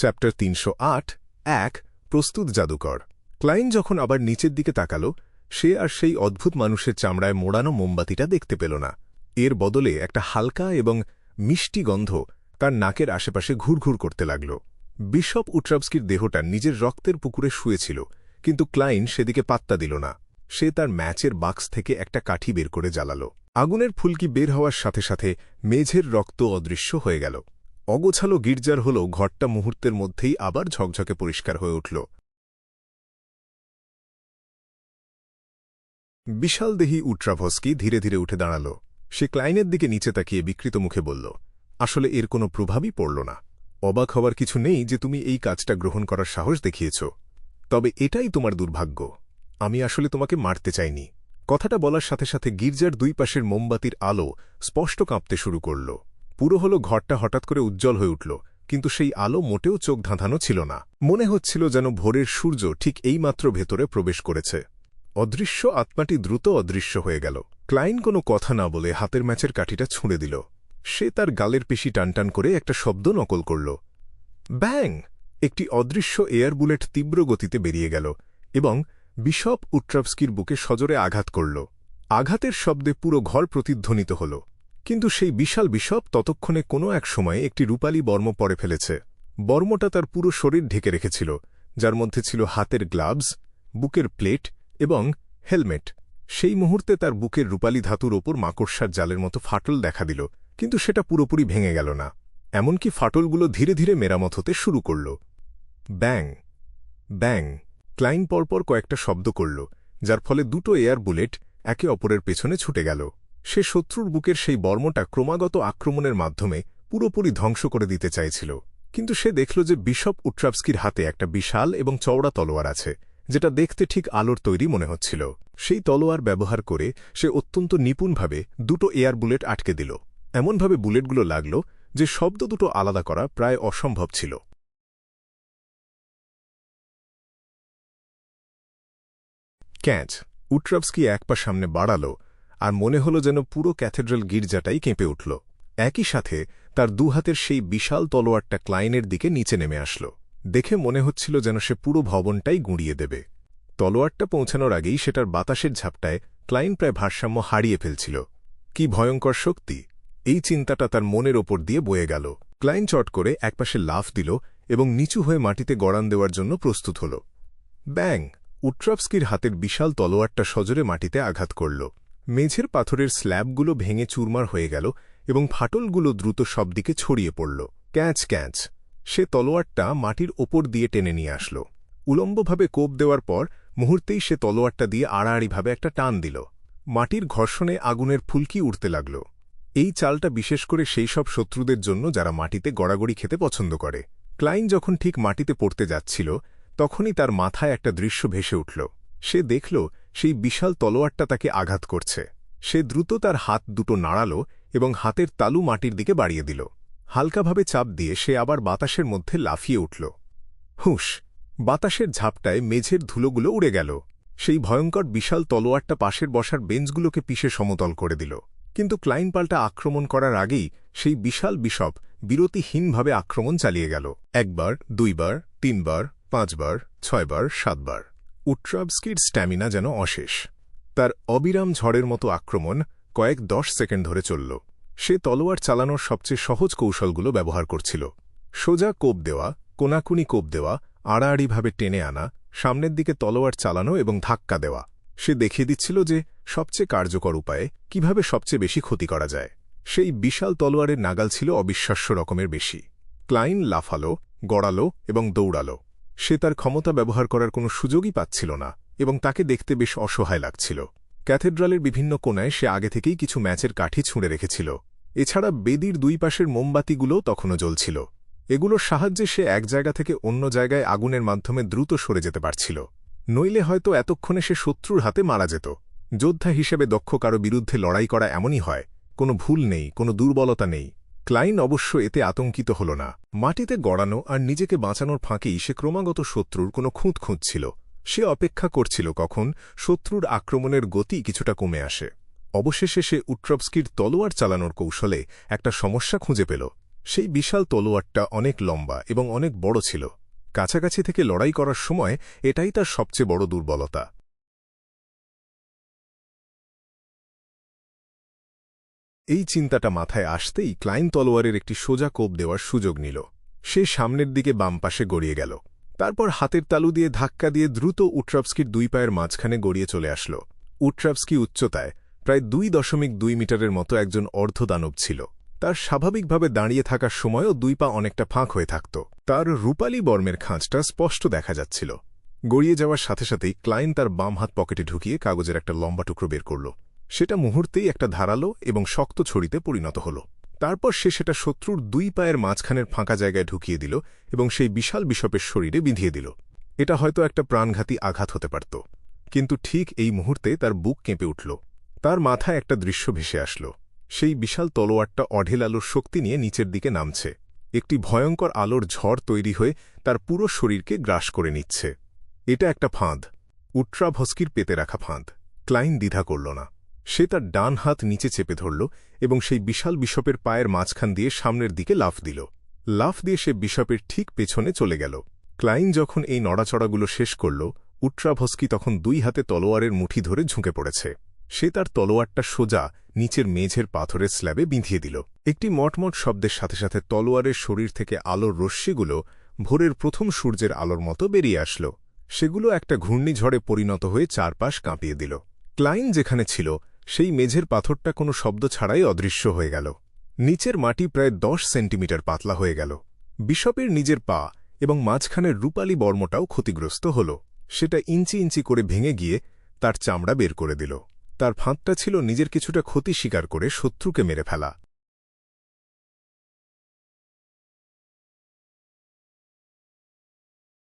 Chapter ৩০৮ ১ প্রস্তুত জাদুকর। ক্লাইন যখন আবার নিচের দিকে তাকাল, সে আর সেই অদ্ভুত মানুষের চামড়ায় মোড়ানো মোমবাতিটা দেখতে পেল না। এর বদলে একটা হালকা এবং মিষ্টি গন্ধ তার নাকের আশেপাশে ঘুরঘুর করতে লাগল। বিশপ উট্রাভস্কির দেহটা নিজের রক্তের পুকুরে শুয়েছিল, কিন্তু ক্লাইন সেদিকে পাত্তা দিল না। সে তার ম্যাচের বাক্স থেকে একটা কাঠি বের করে জ্বালাল। আগুনের ফুলকি বের হওয়ার সাথে সাথে মেঝের রক্ত অদৃশ্য হয়ে গেল। অগোছালো গির্জার হল ঘরটা মুহূর্তের মধ্যেই আবার ঝকঝকে পরিষ্কার হয়ে উঠল। বিশালদেহী উট্রাভস্কি ধীরে ধীরে উঠে দাঁড়াল। সে ক্লাইনের দিকে নিচে তাকিয়ে বিকৃত মুখে বলল, আসলে এর কোনো প্রভাবই পড়ল না। অবাক হওয়ার কিছু নেই যে তুমি এই কাজটা গ্রহণ করার সাহস দেখিয়েছ। তবে এটাই তোমার দুর্ভাগ্য। আমি আসলে তোমাকে মারতে চাইনি। কথাটা বলার সাথে সাথে গির্জার দুই পাশের মোমবাতির আলো স্পষ্ট কাঁপতে শুরু করল। পুরো হলো ঘরটা হঠাৎ করে উজ্জ্বল হয়ে উঠল, কিন্তু সেই আলো মোটেও চোখ ধাঁধানো ছিল না। মনে হচ্ছিল যেন ভোরের সূর্য ঠিক এইমাত্র ভেতরে প্রবেশ করেছে। অদৃশ্য আত্মাটি দ্রুত অদৃশ্য হয়ে গেল। ক্লাইন কোনো কথা না বলে হাতের ম্যাচের কাঠিটা ছুঁড়ে দিল। সে তার গালের পেশি টানটান করে একটা শব্দ নকল করল। ব্যাং! একটি অদৃশ্য এয়ার বুলেট তীব্র গতিতে বেরিয়ে গেল এবং বিশপ উট্রাভস্কির বুকে সজোরে আঘাত করল। আঘাতের শব্দে পুরো ঘর প্রতিধ্বনিত হল। কিন্তু সেই বিশাল বিশপ ততক্ষণে কোনো এক সময়ে একটি রূপালী বর্ম পরে ফেলেছে। বর্মটা তার পুরো শরীর ঢেকে রেখেছিল, যার মধ্যে ছিল হাতের গ্লাভস, বুকের প্লেট এবং হেলমেট। সেই মুহূর্তে তার বুকের রূপালী ধাতুর ওপর মাকড়সার জালের মতো ফাটল দেখা দিল, কিন্তু সেটা পুরোপুরি ভেঙে গেল না। এমনকি ফাটলগুলো ধীরে ধীরে মেরামত হতে শুরু করল। ব্যাং! ব্যাং! ক্লাইন পরপর কয়েকটা শব্দ করল, যার ফলে দুটো এয়ার বুলেট একে অপরের পেছনে ছুটে গেল। সে শত্রুর বুকের সেই বর্মটা ক্রমাগত আক্রমণের মাধ্যমে পুরোপুরি ধ্বংস করে দিতে চাইছিল। কিন্তু সে দেখল যে বিশপ উট্রাভস্কির হাতে একটা বিশাল এবং চওড়া তলোয়ার আছে, যেটা দেখতে ঠিক আলোর তৈরি মনে হচ্ছিল। সেই তলোয়ার ব্যবহার করে সে অত্যন্ত নিপুণভাবে দুটো এয়ার বুলেট আটকে দিল। এমনভাবে বুলেটগুলো লাগল যে শব্দ দুটো আলাদা করা প্রায় অসম্ভব ছিল। ক্যাচ! উট্রাভস্কি এক পা সামনে বাড়াল, আর মনে হল যেন পুরো ক্যাথেড্রাল গির্জাটাই কেঁপে উঠল। একই সাথে তার দুহাতের সেই বিশাল তলোয়ারটা ক্লাইনের দিকে নিচে নেমে আসল। দেখে মনে হচ্ছিল যেন সে পুরো ভবনটাই গুঁড়িয়ে দেবে। তলোয়ারটা পৌঁছানোর আগেই সেটার বাতাসের ঝাপটায় ক্লাইন প্রায় ভারসাম্য হারিয়ে ফেলছিল। কি ভয়ঙ্কর শক্তি! এই চিন্তাটা তার মনের ওপর দিয়ে বয়ে গেল। ক্লাইন চট করে একপাশে লাফ দিল এবং নিচু হয়ে মাটিতে গড়ান দেওয়ার জন্য প্রস্তুত হল। ব্যাং! উট্রাভস্কির হাতের বিশাল তলোয়ারটা সজোরে মাটিতে আঘাত করল। মেঝের পাথরের স্ল্যাবগুলো ভেঙে চুরমার হয়ে গেল এবং ফাটলগুলো দ্রুত সব দিকে ছড়িয়ে পড়ল। ক্যাচ! ক্যাচ! সে তলোয়ারটা মাটির ওপর দিয়ে টেনে নিয়ে আসল। উলম্বভাবে কোপ দেওয়ার পর মুহূর্তেই সে তলোয়ারটা দিয়ে আড়াআড়িভাবে একটা টান দিল। মাটির ঘর্ষণে আগুনের ফুলকি উঠতে লাগল। এই চালটা বিশেষ করে সেই সব শত্রুদের জন্য যারা মাটিতে গড়াগড়ি খেতে পছন্দ করে। ক্লাইন যখন ঠিক মাটিতে পড়তে যাচ্ছিল, তখনই তার মাথায় একটা দৃশ্য ভেসে উঠল। সে দেখল সেই বিশাল তলোয়ারটা তাকে আঘাত করছে। সে দ্রুত তার হাত দুটো নাড়াল এবং হাতের তালু মাটির দিকে বাড়িয়ে দিল। হালকাভাবে চাপ দিয়ে সে আবার বাতাসের মধ্যে লাফিয়ে উঠল। হুঁশ! বাতাসের ঝাপটায় মেঝের ধুলোগুলো উড়ে গেল। সেই ভয়ঙ্কর বিশাল তলোয়ারটা পাশের বসার বেঞ্চগুলোকে পিষে সমতল করে দিল। কিন্তু ক্লাইন পাল্টা আক্রমণ করার আগেই সেই বিশাল বিশপ বিরতিহীনভাবে আক্রমণ চালিয়ে গেল। একবার, দুইবার, তিনবার, পাঁচবার, ছয়বার, সাতবার। উট্রাভস্কির স্ট্যামিনা যেন অশেষ। তার অবিরাম ঝড়ের মতো আক্রমণ কয়েক 10 সেকেন্ড ধরে চলল। সে তলোয়ার চালানোর সবচেয়ে সহজ কৌশলগুলো ব্যবহার করছিল। সোজা কোপ দেওয়া, কোনাকুনি কোপ দেওয়া, আড়াআড়িভাবে টেনে আনা, সামনের দিকে তলোয়ার চালানো এবং ধাক্কা দেওয়া। সে দেখিয়ে দিচ্ছিল যে সবচেয়ে কার্যকর উপায়ে কিভাবে সবচেয়ে বেশি ক্ষতি করা যায়। সেই বিশাল তলোয়ারের নাগাল ছিল অবিশ্বাস্য রকমের বেশি। ক্লাইন লাফালো, গড়ালো এবং দৌড়ালো। সে তার ক্ষমতা ব্যবহার করার কোনো সুযোগই পাচ্ছিল না এবং তাকে দেখতে বেশ অসহায় লাগছিল। ক্যাথেড্রালের বিভিন্ন কোণায় সে আগে থেকেই কিছু ম্যাচের কাঠি ছুঁড়ে রেখেছিল। এছাড়া বেদির দুই পাশের মোমবাতিগুলোও তখনও জ্বলছিল। এগুলোর সাহায্যে সে এক জায়গা থেকে অন্য জায়গায় আগুনের মাধ্যমে দ্রুত সরে যেতে পারছিল। নইলে হয়তো এতক্ষণে সে শত্রুর হাতে মারা যেত। যোদ্ধা হিসেবে দক্ষ কারো বিরুদ্ধে লড়াই করা এমনই হয়, কোনো ভুল নেই, কোনো দুর্বলতা নেই। ক্লাইন অবশ্য এতে আতঙ্কিত হল না। মাটিতে গড়ানো আর নিজেকে বাঁচানোর ফাঁকেই সে ক্রমাগত শত্রুর কোনো খুঁত খুঁজছিল। সে অপেক্ষা করছিল কখন শত্রুর আক্রমণের গতি কিছুটা কমে আসে। অবশেষে সে উট্রাভস্কির তলোয়ার চালানোর কৌশলে একটা সমস্যা খুঁজে পেল। সেই বিশাল তলোয়ারটা অনেক লম্বা এবং অনেক বড় ছিল। কাছাকাছি থেকে লড়াই করার সময় এটাই তার সবচেয়ে বড় দুর্বলতা। এই চিন্তাটা মাথায় আসতেই ক্লাইন তলোয়ারের একটি সোজা কোপ দেওয়ার সুযোগ নিল। সে সামনের দিকে বাম পাশে গড়িয়ে গেল, তারপর হাতের তালু দিয়ে ধাক্কা দিয়ে দ্রুত উট্রাভস্কির 2 পায়ের মাঝখানে গড়িয়ে চলে আসল। উট্রাভস্কি উচ্চতায় প্রায় 2.2 মিটারের মতো একজন অর্ধদানব ছিল। তার স্বাভাবিকভাবে দাঁড়িয়ে থাকার সময়ও 2 পা অনেকটা ফাঁক হয়ে থাকত। তার রূপালী বর্মের খাঁজটা স্পষ্ট দেখা যাচ্ছিল। গড়িয়ে যাওয়ার সাথে সাথেই ক্লাইন তার বাম হাত পকেটে ঢুকিয়ে কাগজের একটা লম্বা টুকরো বের করল। সেটা মুহূর্তেই একটা ধারালো এবং শক্ত ছড়িতে পরিণত হল। তারপর সে সেটা শত্রুর 2 পায়ের মাঝখানের ফাঁকা জায়গায় ঢুকিয়ে দিল এবং সেই বিশাল বিশপের শরীরে বিঁধিয়ে দিল। এটা হয়তো একটা প্রাণঘাতী আঘাত হতে পারত, কিন্তু ঠিক এই মুহূর্তে তার বুক কেঁপে উঠল। তার মাথায় একটা দৃশ্য ভেসে আসল। সেই বিশাল তলোয়ারটা অঢেল আলোর শক্তি নিয়ে নিচের দিকে নামছে। একটি ভয়ঙ্কর আলোর ঝড় তৈরি হয়ে তার পুরো শরীরকে গ্রাস করে নিচ্ছে। এটা একটা ফাঁদ, উট্রাভস্কির পেতে রাখা ফাঁদ। ক্লাইন দ্বিধা করল না। সে তার ডান হাত নিচে চেপে ধরল এবং সেই বিশাল বিশপের পায়ের মাঝখান দিয়ে সামনের দিকে লাফ দিল। লাফ দিয়ে সে বিশপের ঠিক পেছনে চলে গেল। ক্লাইন যখন এই নড়াচড়াগুলো শেষ করল, উট্রাভস্কি তখন 2 হাতে তলোয়ারের মুঠি ধরে ঝুঁকে পড়েছে। সে তার তলোয়ারটা সোজা নিচের মেঝের পাথরের স্ল্যাবে বিঁধিয়ে দিল। একটি মটমট শব্দের সাথে সাথে তলোয়ারের শরীর থেকে আলোর রশ্মিগুলো ভোরের প্রথম সূর্যের আলোর মতো বেরিয়ে আসল। সেগুলো একটা ঘূর্ণিঝড়ে পরিণত হয়ে চারপাশ কাঁপিয়ে দিল। ক্লাইন যেখানে ছিল সেই মেঝের পাথরটা কোনো শব্দ ছাড়াই অদৃশ্য হয়ে গেল। নিচের মাটি প্রায় 10 সেন্টিমিটার পাতলা হয়ে গেল। বিশপের নিজের পা এবং মাঝখানের রূপালী বর্মটাও ক্ষতিগ্রস্ত হল। সেটা ইঞ্চি ইঞ্চি করে ভেঙে গিয়ে তার চামড়া বের করে দিল। তার ফাঁদটা ছিল নিজের কিছুটা ক্ষতি স্বীকার করে শত্রুকে মেরে ফেলা।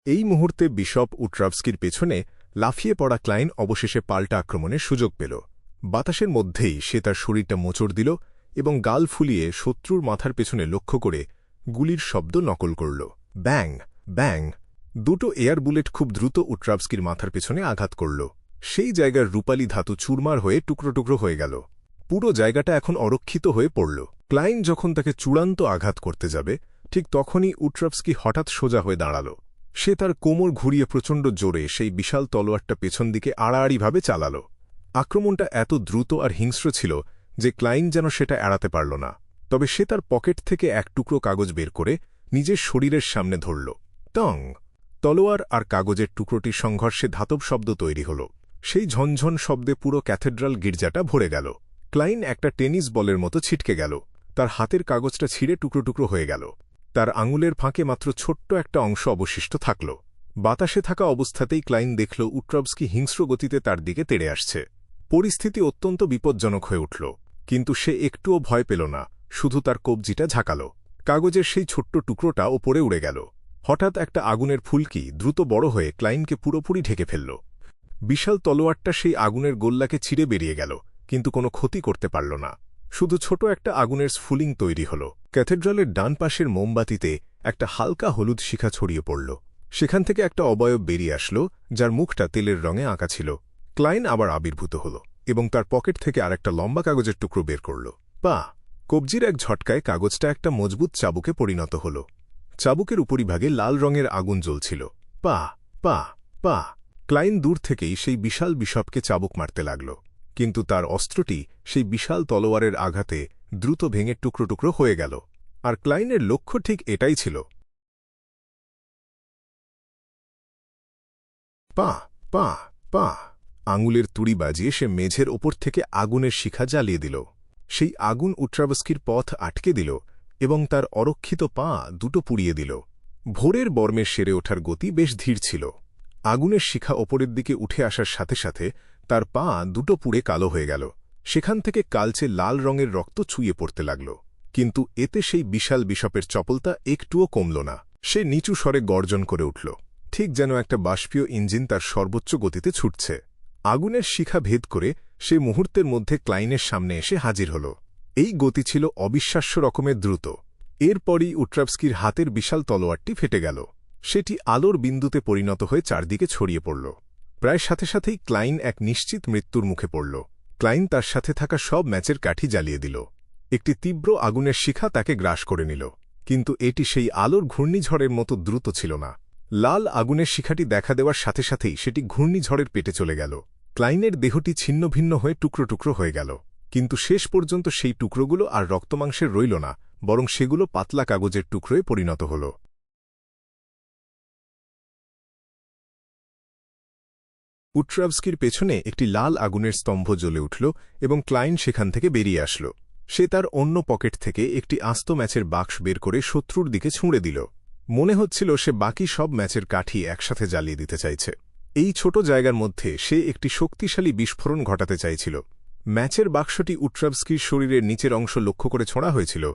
এই মুহূর্তে বিশপ উট্রাভস্কির পেছনে লাফিয়ে পড়া ক্লাইন অবশেষে পাল্টা আক্রমণের সুযোগ পেল। বাতাসের মধ্যেই সে তার শরীরটা মোচড় দিল এবং গাল ফুলিয়ে শত্রুর মাথার পেছনে লক্ষ্য করে গুলির শব্দ নকল করল। ব্যাং ব্যাং! 2টো এয়ার বুলেট খুব দ্রুত উট্রাভস্কির মাথার পেছনে আঘাত করল। সেই জায়গার রূপালী ধাতু চুরমার হয়ে টুকরো টুকরো হয়ে গেল। পুরো জায়গাটা এখন অরক্ষিত হয়ে পড়ল। ক্লাইন যখন তাকে চূড়ান্ত আঘাত করতে যাবে, ঠিক তখনই উট্রাভস্কি হঠাৎ সোজা হয়ে দাঁড়াল। সে তার কোমর ঘুরিয়ে প্রচণ্ড জোরে সেই বিশাল তলোয়ারটা পেছন দিকে আড়াআড়িভাবে চালাল। আক্রমণটা এত দ্রুত আর হিংস্র ছিল যে ক্লাইন যেন সেটা এড়াতে পারল না। তবে সে তার পকেট থেকে এক টুকরো কাগজ বের করে নিজের শরীরের সামনে ধরল। টং! তলোয়ার আর কাগজের টুকরোটির সংঘর্ষে ধাতব শব্দ তৈরি হল। সেই ঝনঝন শব্দে পুরো ক্যাথেড্রাল গির্জাটা ভরে গেল। ক্লাইন একটা টেনিস বলের মতো ছিটকে গেল। তার হাতের কাগজটা ছিঁড়ে টুকরো টুকরো হয়ে গেল। তার আঙুলের ফাঁকে মাত্র ছোট্ট একটা অংশ অবশিষ্ট থাকল। বাতাসে থাকা অবস্থাতেই ক্লাইন দেখল উট্রাভস্কি হিংস্র গতিতে তার দিকে তেড়ে আসছে। পরিস্থিতি অত্যন্ত বিপজ্জনক হয়ে উঠল, কিন্তু সে একটুও ভয় পেল না, শুধু তার কবজিটা ঝাঁকাল। কাগজের সেই ছোট্ট টুকরোটা ওপরে উড়ে গেল। হঠাৎ একটা আগুনের ফুলকি দ্রুত বড় হয়ে ক্লাইনকে পুরোপুরি ঢেকে ফেলল। বিশাল তলোয়ারটা সেই আগুনের গোল্লাকে ছিঁড়ে বেরিয়ে গেল, কিন্তু কোনো ক্ষতি করতে পারল না। শুধু ছোট একটা আগুনের স্ফুলিং তৈরি হল। ক্যাথেড্রালের ডান পাশের মোমবাতিতে একটা হালকা হলুদ শিখা ছড়িয়ে পড়ল। সেখান থেকে একটা অবয়ব বেরিয়ে আসল, যার মুখটা তেলের রঙে আঁকা ছিল। ক্লাইন আবার আবির্ভূত হল এবং তার পকেট থেকে আরেকটা লম্বা কাগজের টুকরো বের করল। পা! কবজির এক ঝটকায় কাগজটা একটা মজবুত চাবুকে পরিণত হল। চাবুকের উপরিভাগে লাল রঙের আগুন জ্বলছিল। পা পা পা! ক্লাইন দূর থেকেই সেই বিশাল বিশপকে চাবুক মারতে লাগল, কিন্তু তার অস্ত্রটি সেই বিশাল তলোয়ারের আঘাতে দ্রুত ভেঙে টুকরো টুকরো হয়ে গেল। আর ক্লাইনের লক্ষ্য ঠিক এটাই ছিল। পা পা পা! আঙুলের তুড়ি বাজিয়ে সে মেঝের ওপর থেকে আগুনের শিখা জ্বালিয়ে দিল। সেই আগুন উট্রাভস্কির পথ আটকে দিল এবং তার অরক্ষিত পা দুটো পুড়িয়ে দিল। ভোরের বর্মের সেরে ওঠার গতি বেশ ধীর ছিল। আগুনের শিখা ওপরের দিকে উঠে আসার সাথে সাথে তার পা দুটো পুড়ে কালো হয়ে গেল। সেখান থেকে কালচে লাল রঙের রক্ত ছুঁয়ে পড়তে লাগল, কিন্তু এতে সেই বিশাল বিশপের চপলতা একটুও কমল না। সে নিচু স্বরে গর্জন করে উঠল, ঠিক যেন একটা বাষ্পীয় ইঞ্জিন তার সর্বোচ্চ গতিতে ছুটছে। আগুনের শিখা ভেদ করে সে মুহূর্তের মধ্যে ক্লাইনের সামনে এসে হাজির হল। এই গতি ছিল অবিশ্বাস্য রকমের দ্রুত। এরপরই উট্রাভস্কির হাতের বিশাল তলোয়ারটি ফেটে গেল। সেটি আলোর বিন্দুতে পরিণত হয়ে চারদিকে ছড়িয়ে পড়ল। প্রায় সাথে সাথেই ক্লাইন এক নিশ্চিত মৃত্যুর মুখে পড়ল। ক্লাইন তার সাথে থাকা সব ম্যাচের কাঠি জ্বালিয়ে দিল। একটি তীব্র আগুনের শিখা তাকে গ্রাস করে নিল। কিন্তু এটি সেই আলোর ঘূর্ণিঝড়ের মতো দ্রুত ছিল না। লাল আগুনের শিখাটি দেখা দেওয়ার সাথে সাথেই সেটি ঘূর্ণিঝড়ের পেটে চলে গেল। ক্লাইনের দেহটি ছিন্নভিন্ন হয়ে টুকরো টুকরো হয়ে গেল, কিন্তু শেষ পর্যন্ত সেই টুকরোগুলো আর রক্তমাংসের রইল না, বরং সেগুলো পাতলা কাগজের টুকরোয় পরিণত হল। উট্রাভস্কির পেছনে একটি লাল আগুনের স্তম্ভ জ্বলে উঠল এবং ক্লাইন সেখান থেকে বেরিয়ে আসল। সে তার অন্য পকেট থেকে একটি আস্ত ম্যাচের বাক্স বের করে শত্রুর দিকে ছুঁড়ে দিল। মনে হচ্ছিল সে বাকি সব ম্যাচের কাঠি একসাথে জ্বালিয়ে দিতে চাইছে। এই ছোট জায়গার মধ্যে সে একটি শক্তিশালী বিস্ফোরণ ঘটাতে চাইছিল। ম্যাচের বাক্সটি উট্রাভস্কির শরীরের নিচের অংশ লক্ষ্য করে ছোঁড়া হয়েছিল,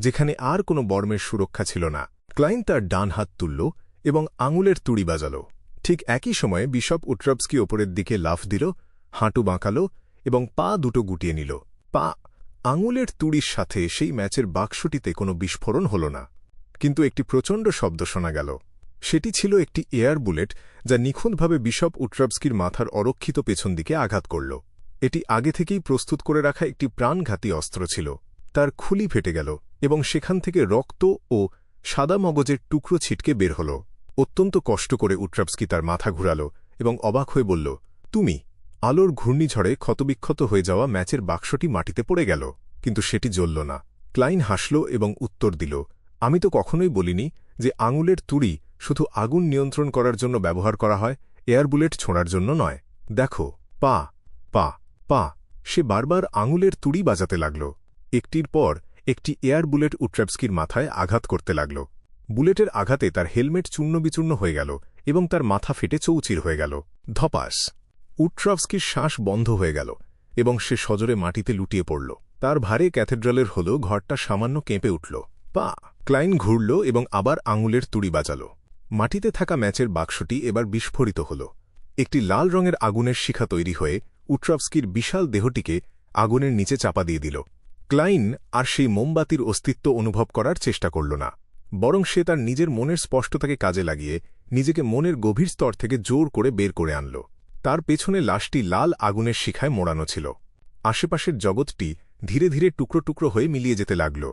যেখানে আর কোনো বর্মের সুরক্ষা ছিল না। ক্লাইন তার ডান হাত তুলল এবং আঙুলের তুড়ি বাজাল। ঠিক একই সময়ে বিশপ উট্রাভস্কি ওপরের দিকে লাফ দিল, হাঁটু বাঁকাল এবং পা দুটো গুটিয়ে নিল। আঙুলের তুড়ির সাথে সেই ম্যাচের বাক্সটিতে কোনো বিস্ফোরণ হল না, কিন্তু একটি প্রচণ্ড শব্দ শোনা গেল। সেটি ছিল একটি এয়ার বুলেট, যা নিখুঁতভাবে বিশপ উট্রাভস্কির মাথার অরক্ষিত পেছন দিকে আঘাত করল। এটি আগে থেকেই প্রস্তুত করে রাখা একটি প্রাণঘাতী অস্ত্র ছিল। তার খুলি ফেটে গেল এবং সেখান থেকে রক্ত ও সাদা মগজের টুকরো ছিটকে বের হল। অত্যন্ত কষ্ট করে উট্রাভস্কি তার মাথা ঘুরাল এবং অবাক হয়ে বলল, তুমি? আলোর ঘূর্ণিঝড়ে ক্ষতবিক্ষত হয়ে যাওয়া ম্যাচের বাক্সটি মাটিতে পড়ে গেল, কিন্তু সেটি জ্বলল না। ক্লাইন হাসল এবং উত্তর দিল, আমি তো কখনোই বলিনি যে আঙুলের তুড়ি শুধু আগুন নিয়ন্ত্রণ করার জন্য ব্যবহার করা হয়, এয়ার বুলেট ছোঁড়ার জন্য নয়। দেখো, পা পা পা। সে বারবার আঙুলের তুড়ি বাজাতে লাগল। একটির পর একটি এয়ার বুলেট উট্রাভস্কির মাথায় আঘাত করতে লাগল। বুলেটের আঘাতে তার হেলমেট চূর্ণবিচূর্ণ হয়ে গেল এবং তার মাথা ফেটে চৌচির হয়ে গেল। ধপাস! উট্রাভস্কির শ্বাস বন্ধ হয়ে গেল এবং সে সজোরে মাটিতে লুটিয়ে পড়ল। তার ভারে ক্যাথেড্রালের হল ঘরটা সামান্য কেঁপে উঠল। ক্লাইন ঘুরল এবং আবার আঙুলের তুড়ি বাজাল। মাটিতে থাকা ম্যাচের বাক্সটি এবার বিস্ফোরিত হল। একটি লাল রঙের আগুনের শিখা তৈরি হয়ে উট্রাভস্কির বিশাল দেহটিকে আগুনের নিচে চাপা দিয়ে দিল। ক্লাইন আর সেই মোমবাতির অস্তিত্ব অনুভব করার চেষ্টা করল না, বরং সে তার নিজের মনের স্পষ্টতাকে কাজে লাগিয়ে নিজেকে মনের গভীর স্তর থেকে জোর করে বের করে আনল। তার পেছনে লাশটি লাল আগুনের শিখায় মোড়ানো ছিল। আশেপাশের জগৎটি ধীরে ধীরে টুকরো টুকরো হয়ে মিলিয়ে যেতে লাগল।